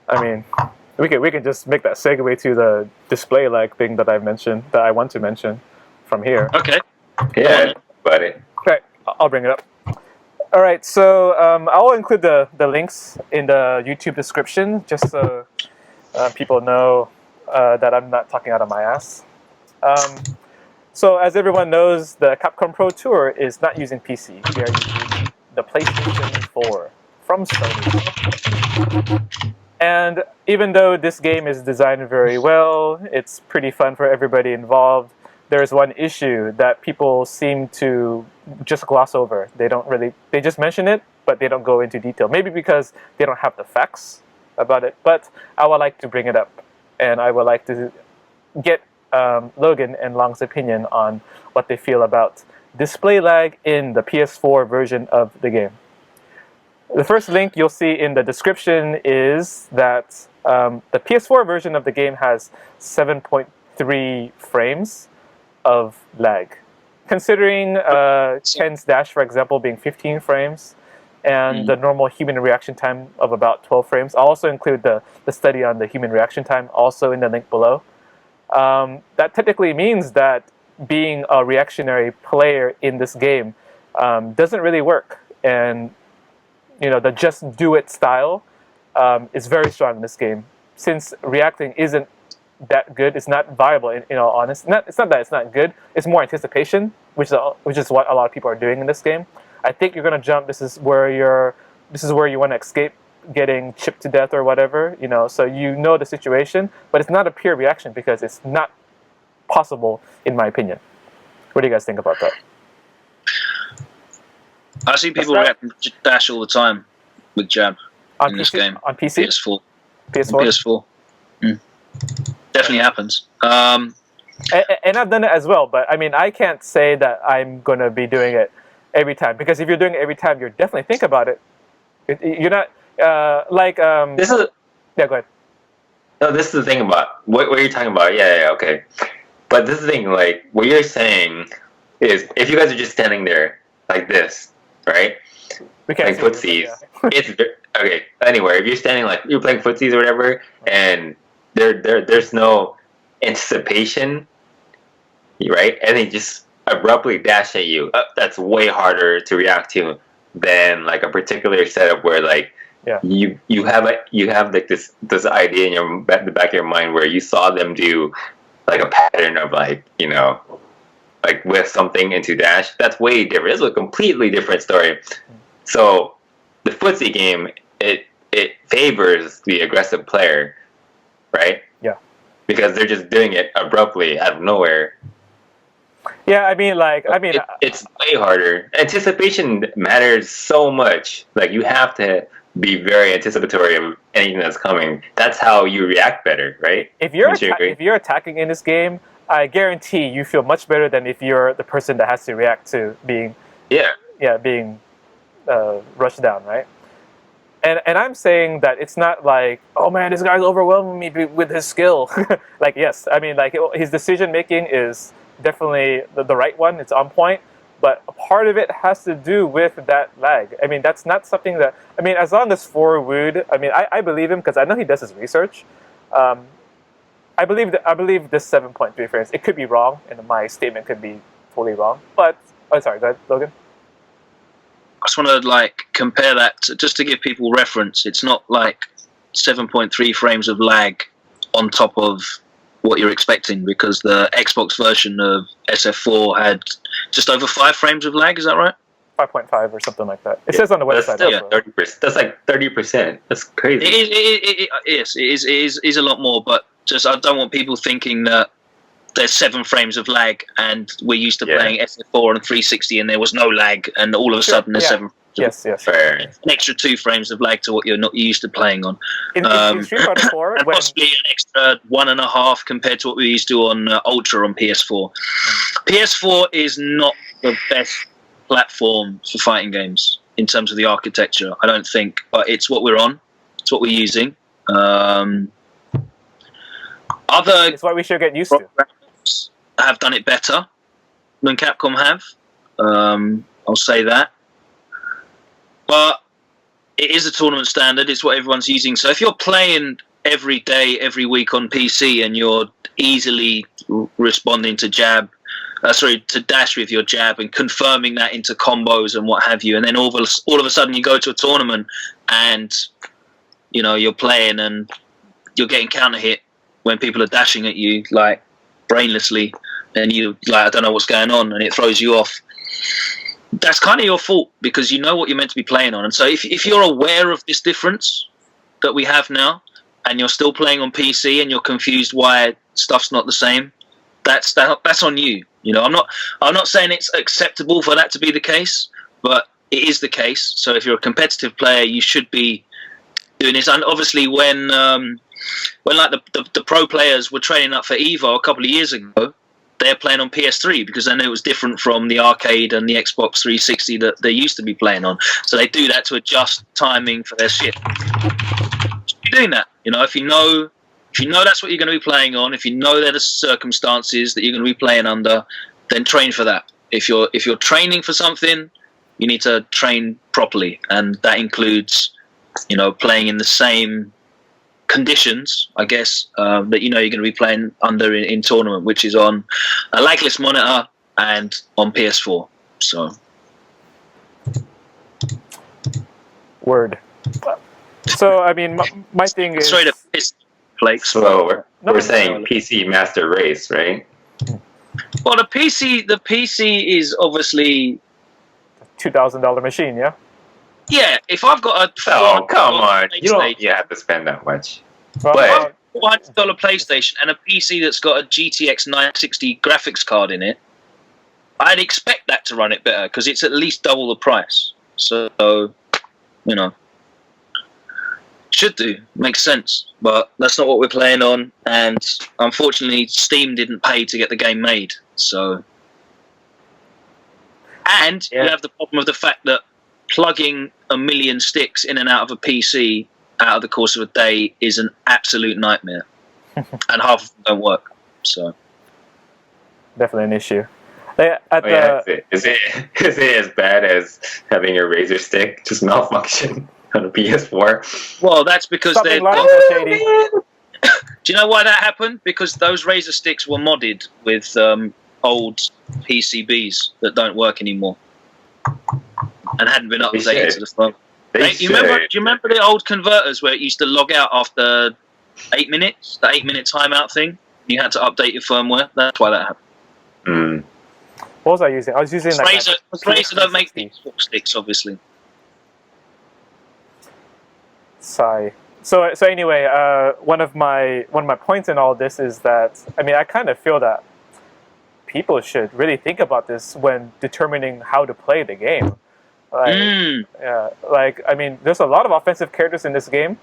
I mean, we can just make that segue to the display lag thing that I want to mention from here. Okay. Yeah, about it. Okay, I'll bring it up. All right, so I'll include the links in the YouTube description just so people know that I'm not talking out of my ass. So as everyone knows, the Capcom Pro Tour is not using PC. We are using the PlayStation 4 from Sony. And even though this game is designed very well, it's pretty fun for everybody involved, there's one issue that people seem to just gloss over. They just mention it, but they don't go into detail. Maybe because they don't have the facts about it, but I would like to bring it up. And I would like to get Logan and Long's opinion on what they feel about display lag in the PS4 version of the game. The first link you'll see in the description is that the PS4 version of the game has 7.3 frames of lag. Considering Ken's dash, for example, being 15 frames, and the normal human reaction time of about 12 frames. I'll also include the study on the human reaction time also in the link below. That technically means that being a reactionary player in this game doesn't really work. And the just do it style is very strong in this game. Since reacting isn't that good, it's not viable in all honesty. It's not that it's not good, it's more anticipation, which is what a lot of people are doing in this game. I think you're gonna jump, this is where you want to escape getting chipped to death or whatever, so the situation, but it's not a pure reaction because it's not possible in my opinion. What do you guys think about that? I see people reacting to dash all the time with jab in this game. On PC? PS4. PS4? PS4. Definitely happens. And I've done it as well, but I mean, I can't say that I'm going to be doing it every time, because if you're doing it every time, you definitely think about it. You're not, This is... Yeah, go ahead. No, this is the thing about... What you're talking about, yeah, okay. But this is the thing, like, what you're saying is, if you guys are just standing there, like this, right? We can't like footsies. Yeah. It's okay. Anyway, if you're standing like you're playing footsies or whatever, and there's no anticipation, right? And they just abruptly dash at you. That's way harder to react to than like a particular setup where like you have like this idea in the back of your mind where you saw them do like a pattern of like like with something into dash. That's way different. It's a completely different story. So the footsie game, it favors the aggressive player, right? Yeah. Because they're just doing it abruptly out of nowhere. Yeah, it's way harder. Anticipation matters so much. Like you have to be very anticipatory of anything that's coming. That's how you react better, right? If you're attacking in this game, I guarantee you feel much better than if you're the person that has to react to being being rushed down, right? And I'm saying that it's not like, oh man, this guy's overwhelming me with his skill. Like, yes, I mean, like his decision making is definitely the right one. It's on point, but a part of it has to do with that lag. I mean, that's not something that, I mean, as long as Wood, I mean, I believe him because I know he does his research. I believe this 7.3 frames. It could be wrong, and my statement could be totally wrong. But sorry, go ahead, Logan. I just want to like compare that just to give people reference. It's not like 7.3 frames of lag on top of what you're expecting, because the Xbox version of SF4 had just over 5 frames of lag. Is that right? 5.5 or something like that. It says on the website. That's 30%. That's like 30%. That's crazy. It is a lot more, but just I don't want people thinking that there's 7 frames of lag and we're used to playing SF4 on 360 and there was no lag, and all of a sudden there's 7. Yes. Fair. An extra 2 frames of lag to what you're not used to playing on. In Street Fighter 4, and possibly an extra 1.5 compared to what we used to on Ultra on PS4. PS4 is not the best platform for fighting games in terms of the architecture, I don't think, but it's what we're on. It's what we're using. It's what we should get used to. Have done it better than Capcom have. I'll say that. But it is a tournament standard. It's what everyone's using. So if you're playing every day, every week on PC, and you're easily responding to to dash with your jab and confirming that into combos and what have you, and then all of a sudden you go to a tournament and you're playing and you're getting counter hit when people are dashing at you like brainlessly, and you I don't know what's going on, and it throws you off. That's kind of your fault, because you know what you're meant to be playing on. And so if you're aware of this difference that we have now, and you're still playing on PC and you're confused why stuff's not the same, that's on you. I'm not saying it's acceptable for that to be the case, but it is the case. So if you're a competitive player, you should be doing this. And obviously when like the pro players were training up for Evo a couple of years ago, they're playing on PS3 because they knew it was different from the arcade and the Xbox 360 that they used to be playing on. So they do that to adjust timing for their shit. You're doing that, if you know that's what you're going to be playing on, if you know there are circumstances that you're going to be playing under, then train for that. If you're training for something, you need to train properly, and that includes playing in the same conditions, I guess, that you're going to be playing under in tournament, which is on a lagless monitor and on PS4. So, word. So I mean, my thing is straight up piss flakes. So we're saying PC master race, right? Well, the PC is obviously $2,000 machine, yeah. Yeah, if I've got a come on, you don't have to spend that much. But $400 PlayStation and a PC that's got a GTX 960 graphics card in it, I'd expect that to run it better because it's at least double the price. So, should do, makes sense. But that's not what we're playing on, and unfortunately, Steam didn't pay to get the game made. So, and you have the problem of the fact that plugging a million sticks in and out of a PC out of the course of a day is an absolute nightmare, and half of them don't work. So, definitely an issue. Is it as bad as having a Razor stick just malfunction on a PS4? Well, that's because they're. Shady. Do you know why that happened? Because those Razor sticks were modded with old PCBs that don't work anymore and hadn't been updated to the phone. Do you remember the old converters where it used to log out after 8 minutes? The 8-minute timeout thing? You had to update your firmware. That's why that happened. What was I using? I was using Razer don't make these sticks, obviously. Sigh. So anyway, one of my points in all this is that I kind of feel that people should really think about this when determining how to play the game. There's a lot of offensive characters in this game,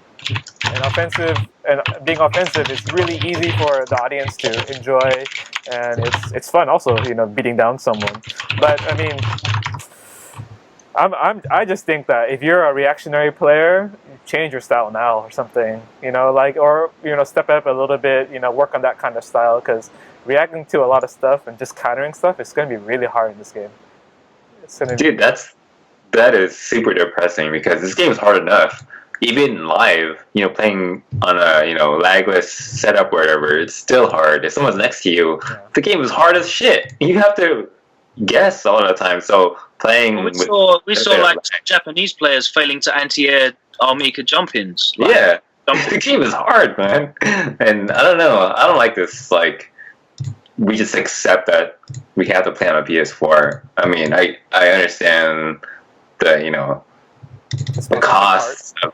and being offensive is really easy for the audience to enjoy, and it's fun also, beating down someone. But I just think that if you're a reactionary player, change your style now or something, step up a little bit, work on that kind of style, because reacting to a lot of stuff and just countering stuff is going to be really hard in this game. That is super depressing, because this game is hard enough. Even live, playing on a lagless setup or whatever, it's still hard. If someone's next to you, the game is hard as shit. You have to guess all the time. So playing, we saw like Japanese players failing to anti-air Armika jump-ins. The game is hard, man. And I don't know. I don't like this. We just accept that we have to play on a PS4. I understand the cost of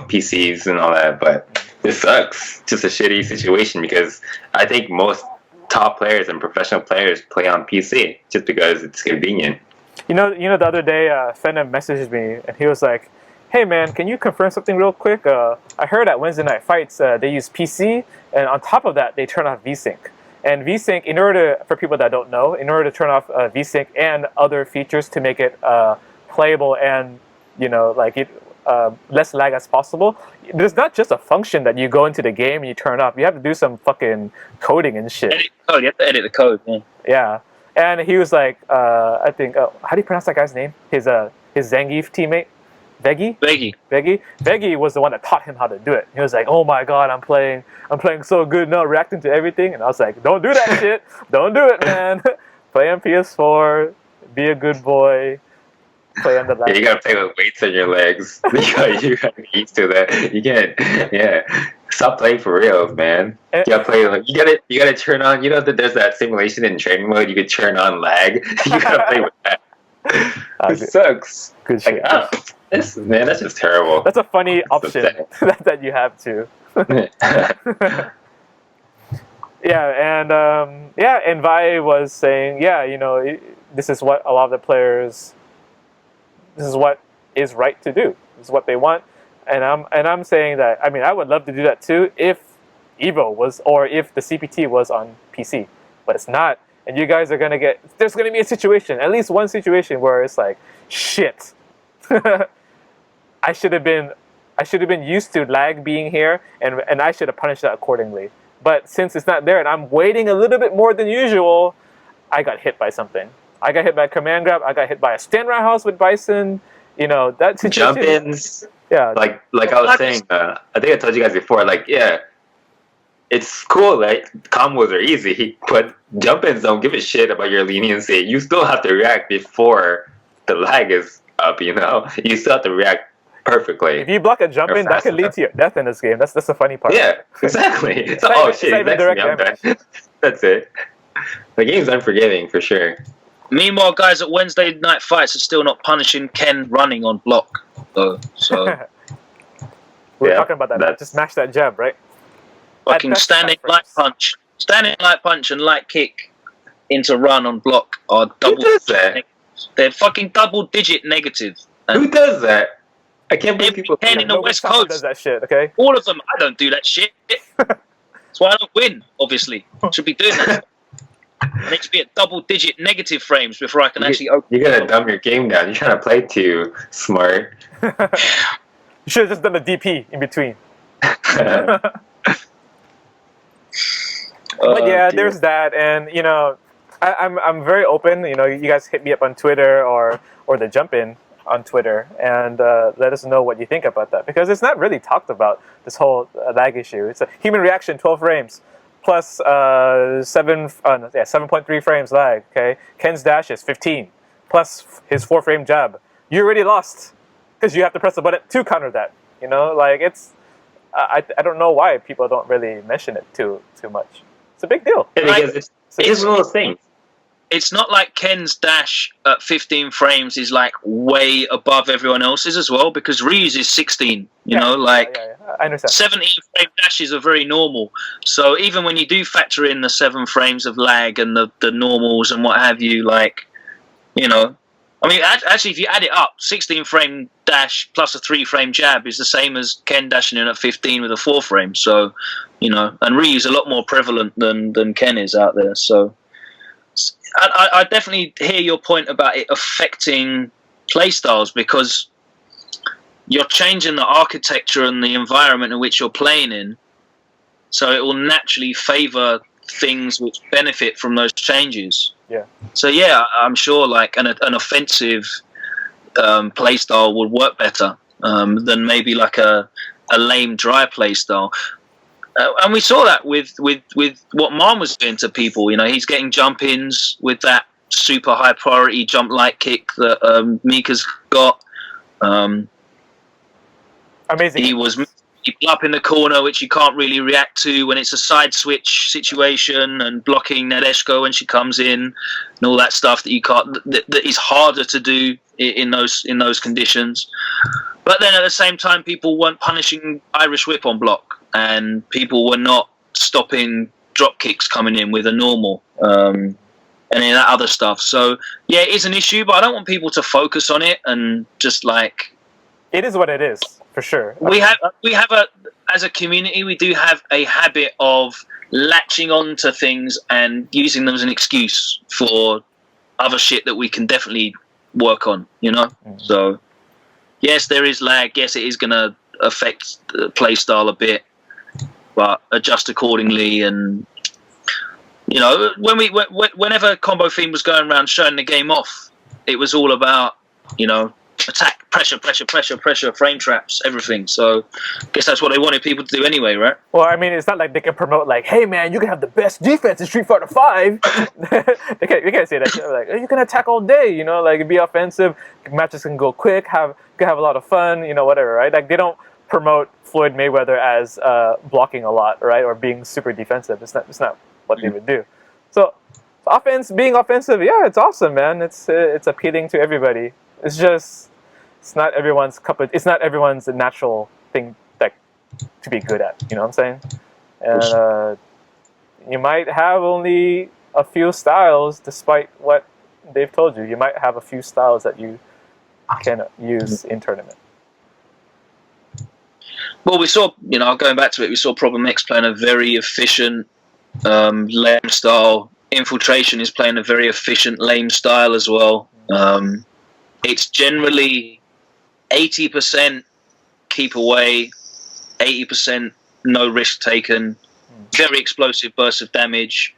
PCs and all that, but this sucks. It's just a shitty situation, because I think most top players and professional players play on PC just because it's convenient. The other day, Fenna messaged me and he was like, "Hey man, can you confirm something real quick? I heard at Wednesday Night Fights they use PC, and on top of that they turn off VSync. And VSync, for people that don't know, in order to turn off VSync and other features to make it playable and less lag as possible, there's not just a function that you go into the game and you turn off. You have to do some fucking coding and shit. You have to edit the code. Yeah. And he was like, I think, how do you pronounce that guy's name? His Zangief teammate. Veggie was the one that taught him how to do it. He was like, "Oh my god, I'm playing so good now, reacting to everything." And I was like, "Don't do that shit. Don't do it, man. Play on PS4. Be a good boy. Play on the laptop." Yeah, you gotta play with weights on your legs. You gotta get used to that. You can't. Yeah. Stop playing for reals, man. You gotta play. Like, you gotta turn on. You know that there's that simulation in training mode. You can turn on lag. You gotta play with that. It sucks. Good shit. Like, man, that's just terrible. That's a funny option that you have too. And Vi was saying, this is what a lot of the players. This is what is right to do. This is what they want, and I'm saying that. I mean, I would love to do that too if Evo was, or if the CPT was on PC, but it's not. And you guys are gonna get. There's gonna be a situation, at least one situation, where it's like, shit. I should have been used to lag being here, and I should have punished that accordingly. But since it's not there, and I'm waiting a little bit more than usual, I got hit by something. I got hit by a command grab. I got hit by a stand roundhouse with Bison. That situation. Jump-ins. Yeah. Like I was saying, I think I told you guys before. Like, yeah, it's cool. Like, combos are easy, but jump-ins don't give a shit about your leniency. You still have to react before the lag is up. You still have to react perfectly. If you block a jump in, that can lead to your death in this game. That's the funny part. Yeah, exactly. It's not even direct damage. That's it. The game's unforgiving for sure. Meanwhile, guys at Wednesday night fights are still not punishing Ken running on block. So we're talking about that. Just mash that jab, right? Fucking standing light punch, and light kick into run on block are double. Who does that? They're fucking double-digit negative. Who does that? I can't believe people. Ken in the West Coast does that shit. Okay. All of them. I don't do that shit. That's why I don't win. Obviously, should be doing that. I need to be at double-digit negative frames before I can actually open. You're gonna dumb your game down. You're trying to play too smart. You should have just done the DP in between. But yeah, there's that, and I'm very open. You guys hit me up on Twitter or the jump in on Twitter and let us know what you think about that, because it's not really talked about, this whole lag issue. It's a human reaction, 12 frames. Plus 7.3 frames lag. Okay, Ken's dash is 15, plus his 4-frame jab. You already lost because you have to press the button to counter that. It's I don't know why people don't really mention it too much. It's a big deal. Because it's one of those things. It's not like Ken's dash at 15 frames is like way above everyone else's as well, because Ryu's is 16. I understand. 17 frame dashes are very normal. So even when you do factor in the 7 frames of lag and the normals and what have you, actually, if you add it up, 16 frame dash plus a 3-frame jab is the same as Ken dashing in at 15 with a 4-frame. So, and Ryu's a lot more prevalent than Ken is out there. So I definitely hear your point about it affecting playstyles, because you're changing the architecture and the environment in which you're playing in, so it will naturally favor things which benefit from those changes. Yeah. So yeah, I'm sure like an offensive playstyle would work better than maybe like a lame dry playstyle. And we saw that with what Marm was doing to people. He's getting jump-ins with that super high priority jump light kick that Mika's got. Amazing. He up in the corner, which you can't really react to when it's a side switch situation, and blocking Nadeshko when she comes in, and all that stuff that you can't. That is harder to do in those conditions. But then at the same time, people weren't punishing Irish Whip on block, and people were not stopping drop kicks coming in with a normal, and any of that other stuff. So yeah, it is an issue, but I don't want people to focus on it and just like. It is what it is, for sure. We have as a community, we do have a habit of latching on to things and using them as an excuse for other shit that we can definitely work on, Mm-hmm. So yes, there is lag. Yes, it is going to affect the play style a bit, but adjust accordingly. And whenever Combo Theme was going around showing the game off, it was all about attack, pressure, frame traps, everything. So I guess that's what they wanted people to do anyway, right? Well, I mean, it's not like they can promote like, "Hey, man, you can have the best defense in Street Fighter 5." they can't say that. Like, you can attack all day, you know, like be offensive. Matches can go quick. Can have a lot of fun, you know, whatever, right? Like they don't promote Floyd Mayweather as blocking a lot, right, or being super defensive. It's not what they would do. So being offensive, yeah, it's awesome, man. It's appealing to everybody. It's just it's not everyone's it's not everyone's natural thing like to be good at. You know what I'm saying? And you might have only a few styles, despite what they've told you. You might have a few styles that you can use in tournament. Well, we saw, you know, going back to it, we saw Problem X playing a very efficient lame style. Infiltration is playing a very efficient lame style as well. It's generally 80% keep away, 80% no risk taken, very explosive bursts of damage.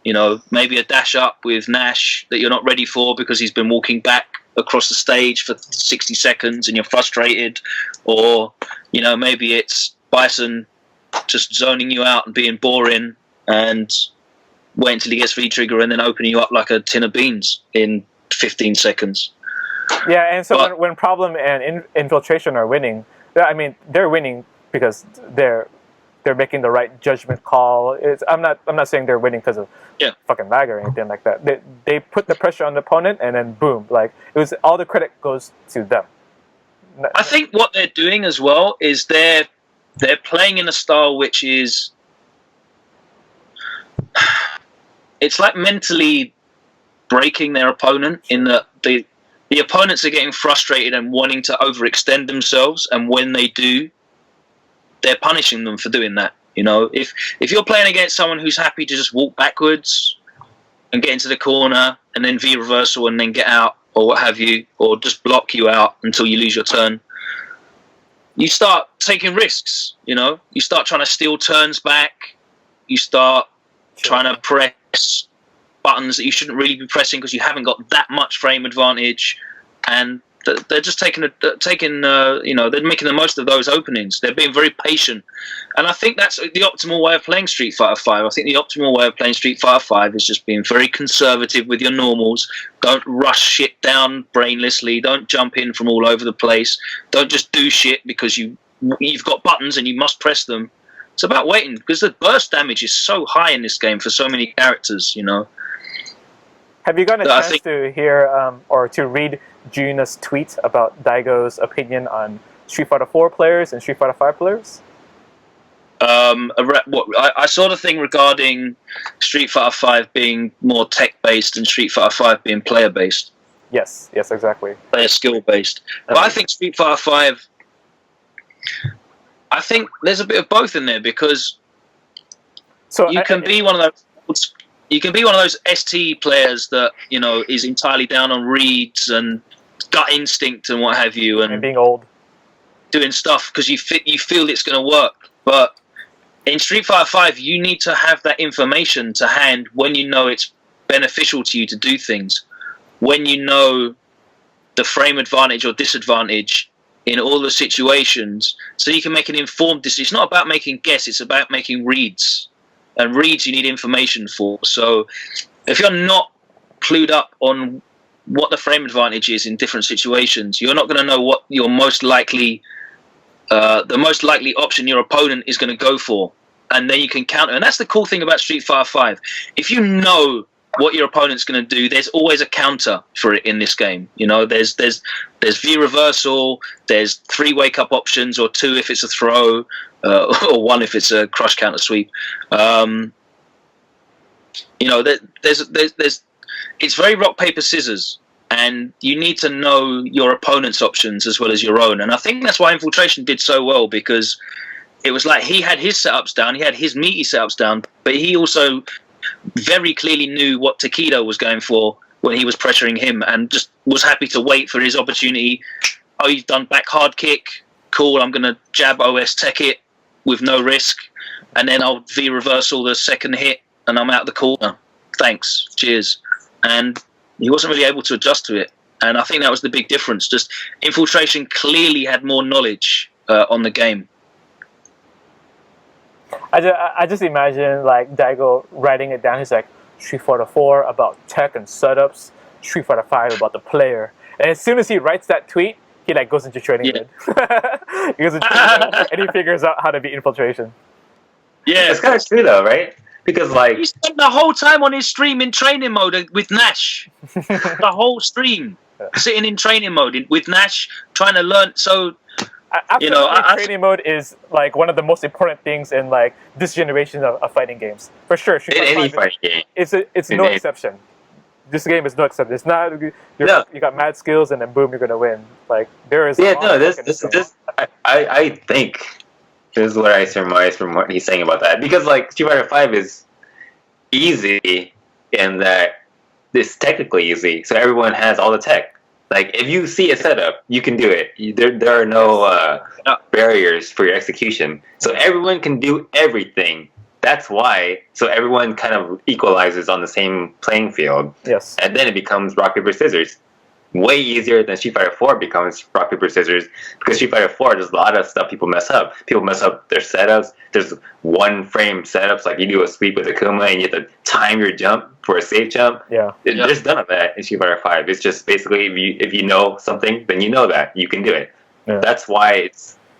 You know, maybe a dash up with Nash that you're not ready for because he's been walking back across the stage for 60 seconds and you're frustrated. Or, you know, maybe it's Bison just zoning you out and being boring and wait until he gets V-trigger and then opening you up like a tin of beans in 15 seconds. Yeah, and so when Problem and Infiltration are winning, I mean, they're winning because they're making the right judgment call. I'm not saying they're winning because of fucking lag or anything like that. They put the pressure on the opponent and then boom, like it was all the credit goes to them. I think what they're doing as well is they're playing in a style which is it's like mentally breaking their opponent in that the opponents are getting frustrated and wanting to overextend themselves, and when they do, they're punishing them for doing that. You know, if you're playing against someone who's happy to just walk backwards and get into the corner and then V reversal and then get out or what have you, or just block you out until you lose your turn, you start taking risks. You know, you start trying to steal turns back. You start trying to press buttons that you shouldn't really be pressing because you haven't got that much frame advantage, and they're just taking you know, they're making the most of those openings. They're being very patient, and I think that's the optimal way of playing Street Fighter 5. I think the optimal way of playing Street Fighter 5 is just being very conservative with your normals. Don't rush shit down brainlessly. Don't jump in from all over the place. Don't just do shit because you've got buttons and you must press them. It's about waiting because the burst damage is so high in this game for so many characters. You know. Have you gotten a chance to hear or to read Juna's tweet about Daigo's opinion on Street Fighter 4 players and Street Fighter 5 players? I saw the thing regarding Street Fighter 5 being more tech-based and Street Fighter 5 being player-based. Yes, exactly. Player skill-based. But I think Street Fighter 5, I think there's a bit of both in there because you can be one of those... You can be one of those ST players that, you know, is entirely down on reads and gut instinct and what have you, and being old, doing stuff because you feel it's going to work. But in Street Fighter 5, you need to have that information to hand when you know it's beneficial to you to do things, when you know the frame advantage or disadvantage in all the situations, so you can make an informed decision. It's not about making guess; it's about making reads. And reads you need information for. So if you're not clued up on what the frame advantage is in different situations, you're not going to know what your most likely, the most likely option your opponent is going to go for. And then you can counter. And that's the cool thing about Street Fighter 5. If you know what your opponent's going to do, there's always a counter for it in this game. You know, there's V reversal, there's 3 wake up options, or 2 if it's a throw, or 1 if it's a crush counter sweep. You know, it's very rock paper scissors, and you need to know your opponent's options as well as your own. And I think that's why Infiltration did so well, because it was like he had his setups down, he had his meaty setups down, but he also very clearly knew what Takedo was going for when he was pressuring him, and just was happy to wait for his opportunity. Oh, you've done back hard kick, cool, I'm going to jab OS tech it with no risk, and then I'll V reversal the second hit and I'm out the corner. Thanks, cheers. And he wasn't really able to adjust to it. And I think that was the big difference. Just Infiltration clearly had more knowledge on the game. I just imagine like Daigo writing it down. He's like, Street Fighter 4 about tech and setups, Street Fighter 5 about the player. And as soon as he writes that tweet, he like goes into training mode. He goes into training mode, and he figures out how to be Infiltration. Yeah, it's kind of true though, right? Because like he spent the whole time on his stream in training mode with Nash. The whole stream sitting in training mode with Nash, trying to learn. So training mode is like one of the most important things in like this generation of fighting games, for sure. in any fighting game, it's no exception. This game is no exception. It's not you got mad skills and then boom, you're gonna win. Like there is this I think this is what I surmise from what he's saying about that, because like Street Fighter 5 is easy in that it's technically easy, so everyone has all the tech. Like if you see a setup, you can do it. There are no barriers for your execution, so everyone can do everything. That's why. So everyone kind of equalizes on the same playing field. Yes. And then it becomes rock paper scissors. Way easier than Street Fighter 4 becomes rock paper scissors, because Street Fighter 4 there's a lot of stuff people mess up. People mess up their setups. There's one frame setups, like you do a sweep with Akuma and you have to time your jump for a safe jump. There's none of that in Street Fighter 5. It's just basically if you know something, then you know that you can do it. That's why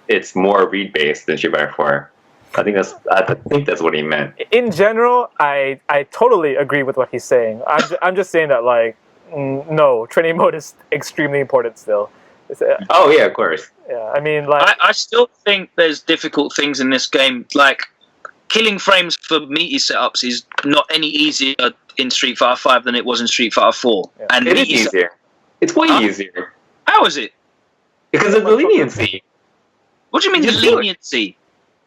it's more read based than Street Fighter 4. I think that's what he meant. In general, I totally agree with what he's saying. I'm just saying that like no, training mode is extremely important still. Oh yeah, of course. Yeah, I mean like I still think there's difficult things in this game. Like killing frames for meaty setups is not any easier in Street Fighter 5 than it was in Street Fighter 4. Yeah. And it is easier. It's way easier. How is it? Because of the leniency. What do you mean the leniency?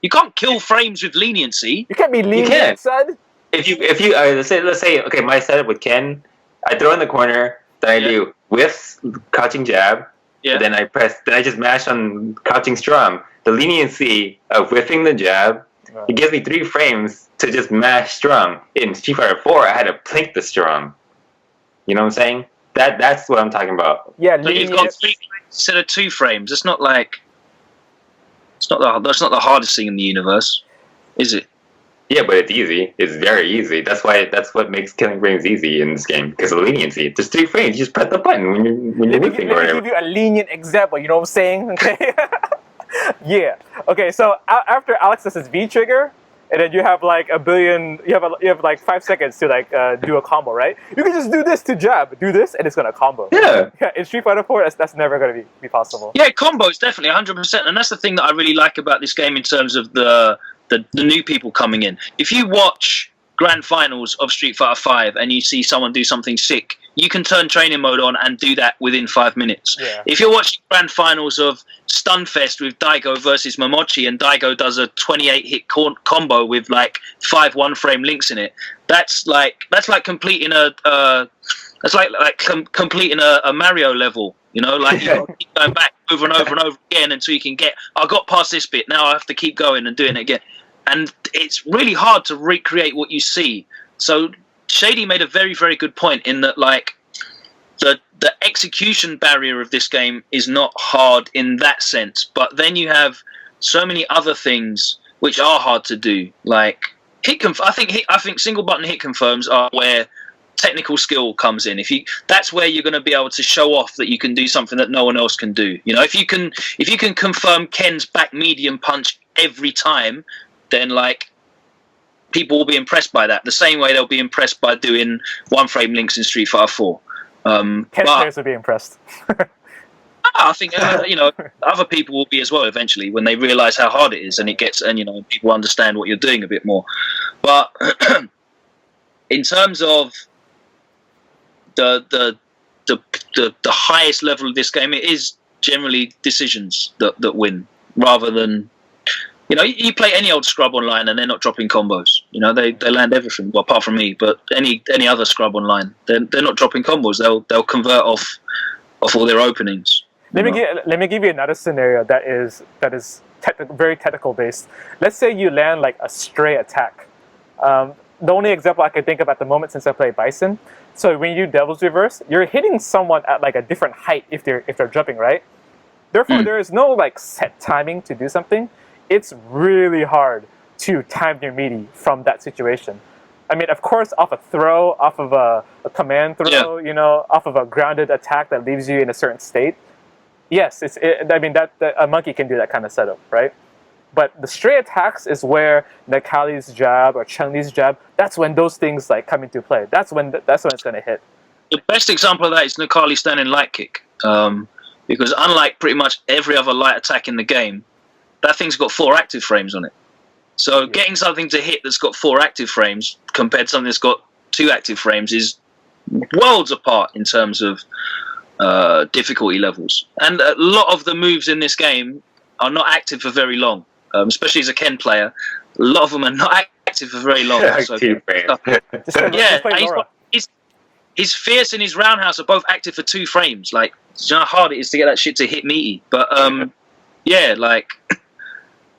You can't kill frames with leniency. You can't be lenient, son. If you let's say okay, my setup with Ken, I throw in the corner, then I do whiff, crouching jab, then I just mash on crouching strong. The leniency of whiffing the jab, it gives me 3 frames to just mash strong. In Street Fighter 4, I had to plink the strong. You know what I'm saying? That's what I'm talking about. Yeah, so you've got 3 frames instead of 2 frames. It's not like that's not the hardest thing in the universe, is it? Yeah, but it's easy. It's very easy. That's what makes killing frames easy in this game, because of leniency. Just 3 frames. You just press the button when you're whipping or whatever. Let me give you a lenient example. You know what I'm saying? Okay. Yeah. Okay. So after Alex does his V trigger, and then you have like a billion. You have like 5 seconds to like do a combo, right? You can just do this to jab, do this, and it's gonna combo. Yeah. In Street Fighter 4, that's never gonna be possible. Yeah, combos definitely 100%, and that's the thing that I really like about this game in terms of the new people coming in. If you watch grand finals of Street Fighter 5 and you see someone do something sick, you can turn training mode on and do that within 5 minutes. Yeah. If you're watching grand finals of Stunfest with Daigo versus Momochi and Daigo does a 28-hit combo with like 5 one-frame links in it, that's like completing completing a Mario level. You know, like you gotta keep going back over and over and over again until you can get. I got past this bit. Now I have to keep going and doing it again. And it's really hard to recreate what you see. So Shady made a very, very good point in that, like, the execution barrier of this game is not hard in that sense. But then you have so many other things which are hard to do, like I think single button hit confirms are where technical skill comes in. That's where you're going to be able to show off that you can do something that no one else can do. You know, if you can confirm Ken's back medium punch every time, then like people will be impressed by that. The same way they'll be impressed by doing one frame links in Street Fighter 4. Ken players will be impressed. I think other people will be as well eventually when they realise how hard it is and people understand what you're doing a bit more. But in terms of the highest level of this game, it is generally decisions that win, rather than you play any old scrub online and they're not dropping combos. They land everything, well, apart from me, but any other scrub online, they're not dropping combos. They'll convert off all their openings. Let me give you another scenario that is very technical based. Let's say you land like a stray attack. the only example I can think of at the moment since I play Bison. So when you do Devil's Reverse, you're hitting someone at like a different height if they're jumping, right? Therefore, there is no like set timing to do something. It's really hard to time your meaty from that situation. I mean, of course, off a throw, off of a command throw, you know, off of a grounded attack that leaves you in a certain state. Yes, I mean that a monkey can do that kind of setup, right? But the stray attacks is where Nakali's jab or Chun-Li's jab. That's when those things like come into play. That's when it's going to hit. The best example of that is Nakali standing light kick, because unlike pretty much every other light attack in the game, that thing's got 4 active frames on it. So getting something to hit that's got 4 active frames compared to something that's got 2 active frames is worlds apart in terms of difficulty levels. And a lot of the moves in this game are not active for very long. Especially as a Ken player, a lot of them are not active for very long. So, his Fierce and his Roundhouse are both active for 2 frames. Like, do you know how hard it is to get that shit to hit meaty? But yeah, like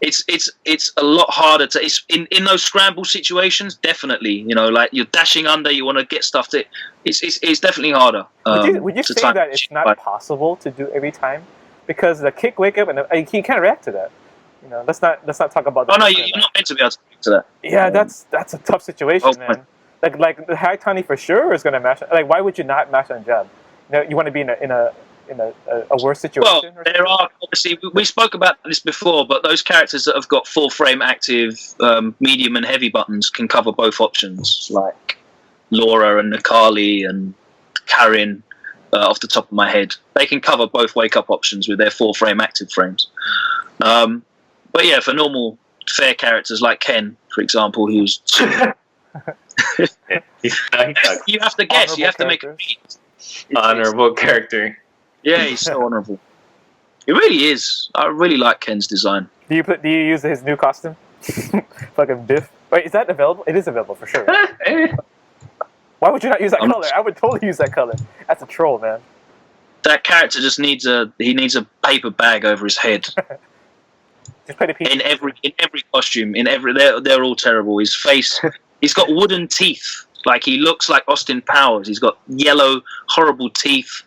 it's a lot harder to. It's in those scramble situations, definitely. You know, like you're dashing under, you want to get stuff to. It's definitely harder. Would you say that it's not possible to do every time because the kick, wake up, and he can't react to that? You know, let's not talk about. Oh no, you're not meant to be able to react to that. Yeah, that's a tough situation, man. Like the high Tani for sure is going to mash. Like, why would you not mash on jab? You know, you want to be in a worse situation. Well, there are obviously we spoke about this before, but those characters that have got 4 frame active medium and heavy buttons can cover both options, like Laura and Nakali and Karin. Off the top of my head, they can cover both wake up options with their 4 frame active frames. But yeah, for normal fair characters like Ken, for example, who's you have to guess, you have to make a beat. Honorable character. Yeah, he's so honorable. He really is. I really like Ken's design. Do you use his new costume? Fucking Biff. Wait, is that available? It is available for sure. Right? Why would you not use that color? I would totally use that color. That's a troll, man. That character just needs a paper bag over his head. Just put a piece. In every costume, they're all terrible. His face, he's got wooden teeth. Like he looks like Austin Powers. He's got yellow, horrible teeth,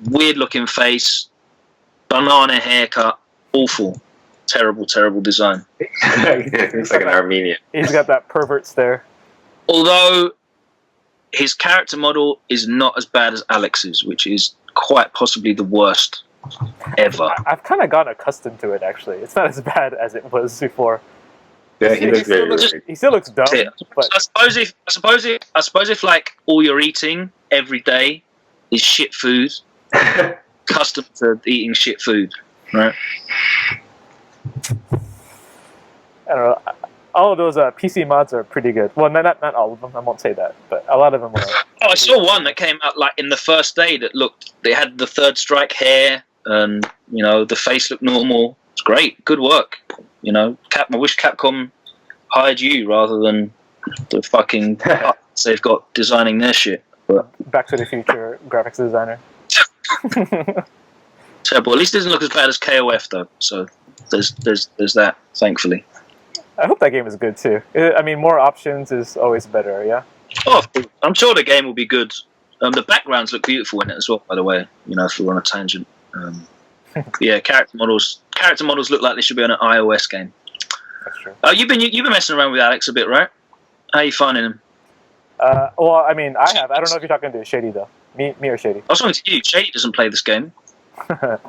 weird looking face, banana haircut, awful, terrible design. Looks like an Armenian. He's got that pervert stare. Although his character model is not as bad as Alex's, which is quite possibly the worst ever. I've kind of gotten accustomed to it, actually. It's not as bad as it was before. Yeah, he still looks dumb. But I suppose if like all you're eating every day is shit food, accustomed to eating shit food, right? I don't know. All of those PC mods are pretty good. Well, not all of them. I won't say that, but a lot of them are. Oh, I saw one that came out like in the first day that looked. They had the third strike hair, and you know the face looked normal. It's great, good work. You know, I wish Capcom hired you rather than the fucking they've got designing their shit. But Back to the Future graphics designer. Terrible. At least it doesn't look as bad as KOF though. So there's that. Thankfully. I hope that game is good too. I mean, more options is always better. Yeah. Oh, I'm sure the game will be good. The backgrounds look beautiful in it as well. By the way, you know, if we're on a tangent. Yeah, character models look like they should be on an iOS game. That's true. You've been messing around with Alex a bit, right? How are you finding him? Well, I mean, I have. I don't know if you're talking to Shady though. Me or Shady? I was talking to you. Shady doesn't play this game. I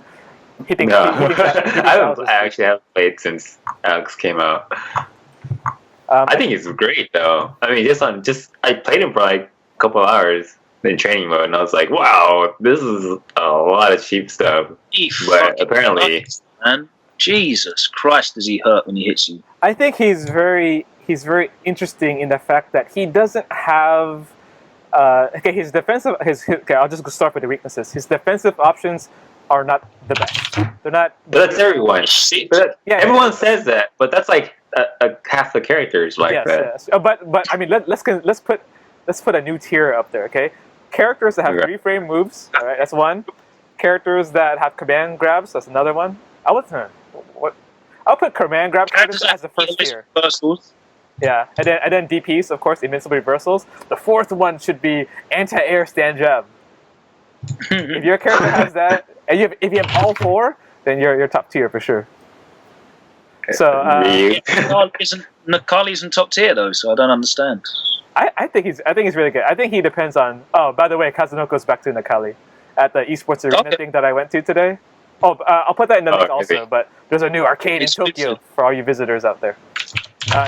actually haven't played since Alex came out. I think it's great though. I mean, I played him for like a couple of hours in training mode, and I was like, wow, this is a lot of cheap stuff. But apparently, man, Jesus Christ, does he hurt when he hits you? I think he's very interesting in the fact that he doesn't have. His defensive. Okay, I'll just start with the weaknesses. His defensive options are not the best. They're not. But that's everyone. Everyone says that, but that's like half the characters like that. Yes. But I mean, let's put a new tier up there. Okay, characters that have 3-frame moves. All right, that's one. Characters that have command grabs. That's another one. I'll put command grab characters as the first tier. Yeah, and then DPs, of course, invincible reversals. The fourth one should be anti-air stand jab. If your character has that, and if you have all four, then you're top tier for sure. So Really? Nakali isn't top tier though, so I don't understand. I think he's really good. I think he depends on. Oh, by the way, Kazunoko's back to Nakali at the esports arena thing that I went to today. Oh, I'll put that in the link also. But there's a new arcade in Tokyo for all you visitors out there.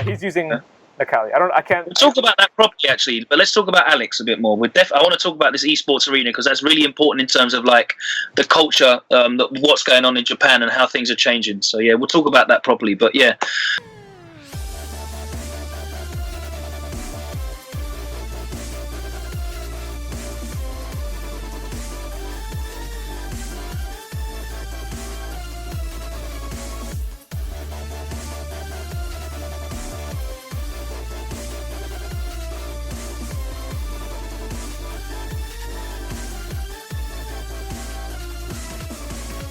He's using Nakali. I can't. We'll talk about that properly, actually, but let's talk about Alex a bit more. I want to talk about this esports arena because that's really important in terms of like the culture, what's going on in Japan and how things are changing. So yeah, we'll talk about that properly. But yeah.